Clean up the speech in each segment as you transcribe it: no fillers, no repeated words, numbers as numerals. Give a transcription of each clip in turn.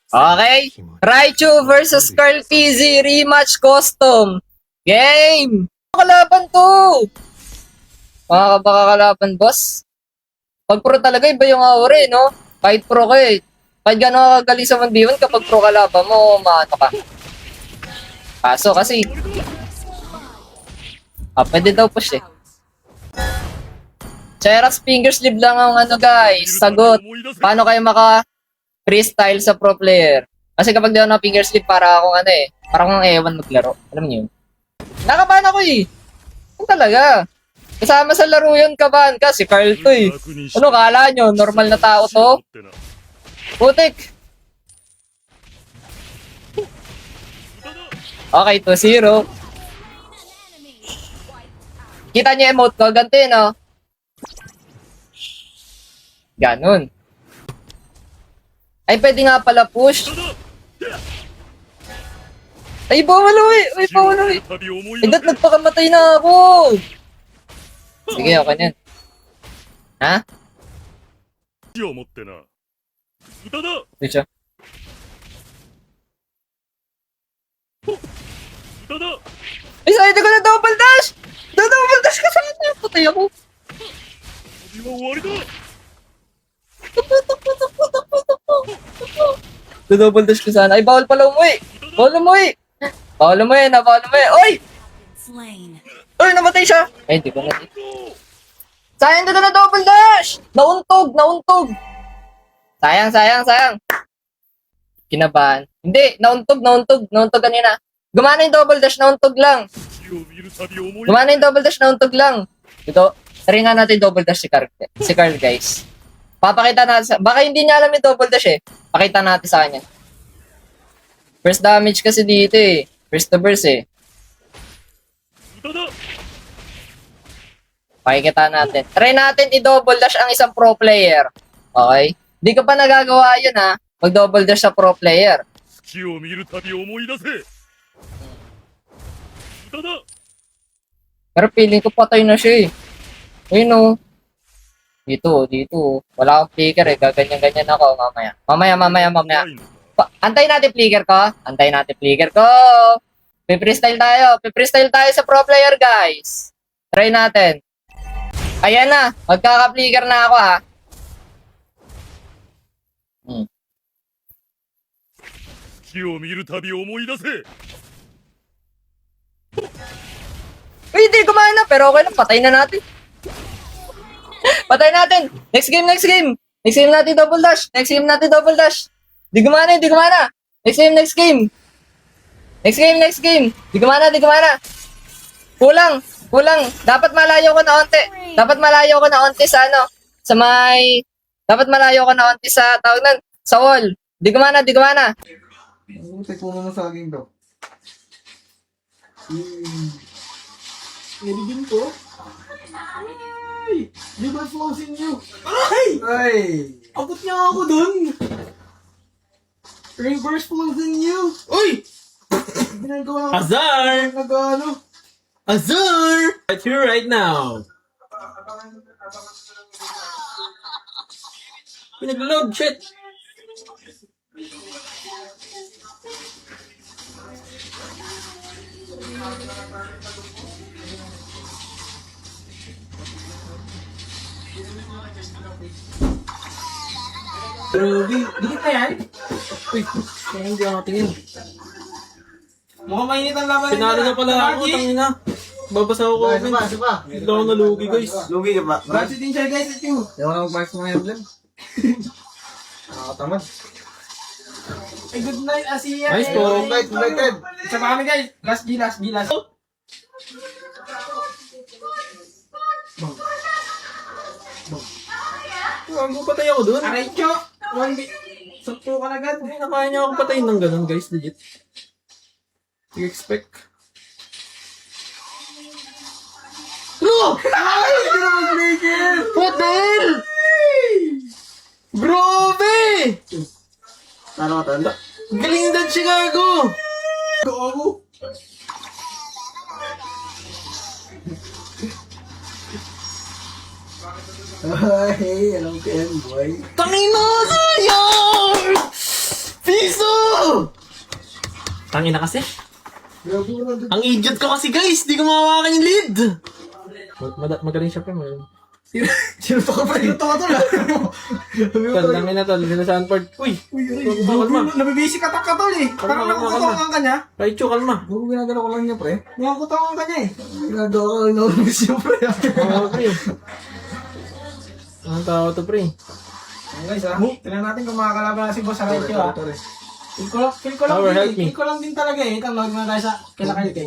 Okay? Raichu versus Carl PZ rematch custom. Game! Kalaban to! Mga baka kalaban, boss. Pag pro talaga, iba yung aura eh, no? Kahit pro ka eh. Kahit gano'n ka galing sa 1v1, kapag pro kalaban mo, maano ka. Kaso kasi, pwede daw push eh. Cherax finger sleeve lang ang ano guys, sagot. Paano kayo maka-freestyle sa pro player? Kasi kapag di ako na finger sleeve, para akong ano eh, para akong ewan maglaro. Alam niyo yun? Nakabahan ako eh. Yun talaga. Kasama sa laro yun, kabahan ka. Si Carl to eh. Ano kala nyo? Normal na tao to? Putik. Okay, 2-0. Kita niyo emote ko? Ganti, no? Ganon. Ay, pwede nga pala push. Ay, bawal eh. Ay, bawal eh. Ay, nagpakamatay na ako. Sige, okay na yan. Ha? Wait siya. Ay, sa'yo ko na double dash! Double dash ka sa'yo! Patay ako. Double dash ko sana. Ay, bawal pala umuwi. Bawal umuwi. Bawal umuwi na, bawal umuwi. Oy! Oy, namatay siya. Ay, di ko na. Sayang na double dash! Nauntog. Sayang. Kinabahan. Hindi, nauntog kanina. Gumana yung double dash, nauntog lang. Ito, try nga natin double dash si Carl guys. Papakita natin, baka hindi niya alam yung double dash eh. Pakita natin sa kanya. First damage kasi dito eh. First to burst eh. Pakikita natin. Try natin i-double dash ang isang pro player. Okay? Hindi ka pa nagagawa yun ha. Mag-double dash sa pro player. Pero feeling ko patay na siya eh. Ayun o. Dito. Wala akong flicker eh. Gaganyan-ganyan ako mamaya. Antayin natin flicker ko. Pipreestyle tayo sa pro player guys. Try natin. Ayan na. Magkaka-flicker na ako ha. Uy, hindi gumana. Pero okay lang. Patay na natin. Next game. Next game natin double dash. Di gumana. Next game. Di gumana. Kulang. Dapat malayo ko na onti sa ano. Dapat malayo ko na onti sa tawag nun. Sa wall. Di gumana. Tek mo naman sa akin daw. Nilibin ko? Ay! Di ba flosin nyo? Ay! Abot niya ako dun! Reverse flosin nyo! Uy! Ginagawa ko. Azar! Nag-ano? Azar! Right here, right now. Pinag-load, shit! Ruby, dikit na yan? Uy, kaya hindi ako tingin. Mukhang mainit ang laban. Pinalo na pala ako, tangina. Babasa ako comment. Isa pa. Hindi ako nalugi, guys. Lugi ka ba? Branch din siya guys, ito. Hindi ako nag-mark sa mga emblem. Nakakatamad. Ay, good night, Asiya. Nice po. Good night, Ted. Isa pa kami guys. Last G. Gago, patay ako dun. Aray, Cho. 1B. Sakto ka na agad. Ay, nakaya niya akong patayin ng ganun, guys. Legit. I-expect. Bro! Ay, hindi na mag-flicker! What the hell? Grabe! Ano ka tanda? Galing din Chicago! Gago! Ay, alam ko yan, boy. Tangina! Sayang! Piso! Tangina kasi. Ang idiot ko kasi guys, di ko mahawakan yung lead. Magaling siya pa mo. Sino to ka pa? Sino to ka to? Tol, tangin na tol, sila Sanford. Uy! Kalma. Nabibisi ka tol eh. Parang Kalma, nakukutongan ka niya. Raichu, kalma. Bago ginagano ko lang niya pre. Nakukutongan ka niya eh. Ginagawa ko lang naubos niya pre. Oo, pre. Ang tao to, pre. Guys tingnan natin kung makakalaban na si Boss Raichu ah. Feel ko lang Power, din help eh. me. Feel ko lang din talaga eh. Ito, log na tayo sa kilakal kay.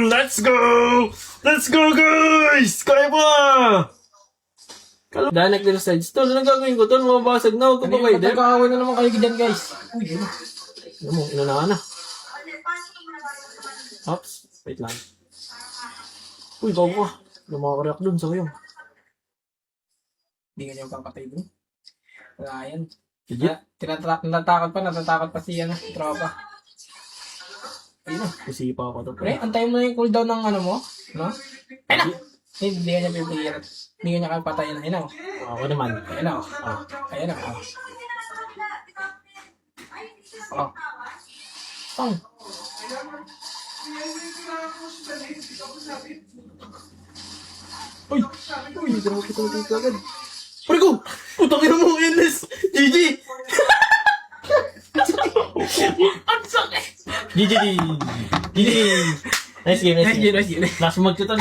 Let's go! Let's go, guys! Kaya ba? Dahil nag-little sides. Tol, ano gagawin ko? Tol, mababasag na. Huwag ka pa kayo, Dep. Nagkakawin na naman kayo dyan guys. Uy, yun. Ano mo, inanahan na. Ops, wait lang. Uy, bago ka. Lumakareact dun sa kayo. Hindi nga niya papatay bro. Wala yan. Legit? Natatakot pa si tropa. Ayun na. Kusipa ako to. Pre, antayin mo na yung cooldown ng ano mo. No? Ayun na! Hindi ka niya pipigilan. Hindi ka niya kaya patayin. Ayun na. Ako naman. Ayun na. Ayun na. Oh. Tong. Uy! Uy, hindi mo kita dito agad. Pare ko! Putang ina mo, endless! GG! Ang sakit! GG! GG! Nice game, nice game. Last mag ko to.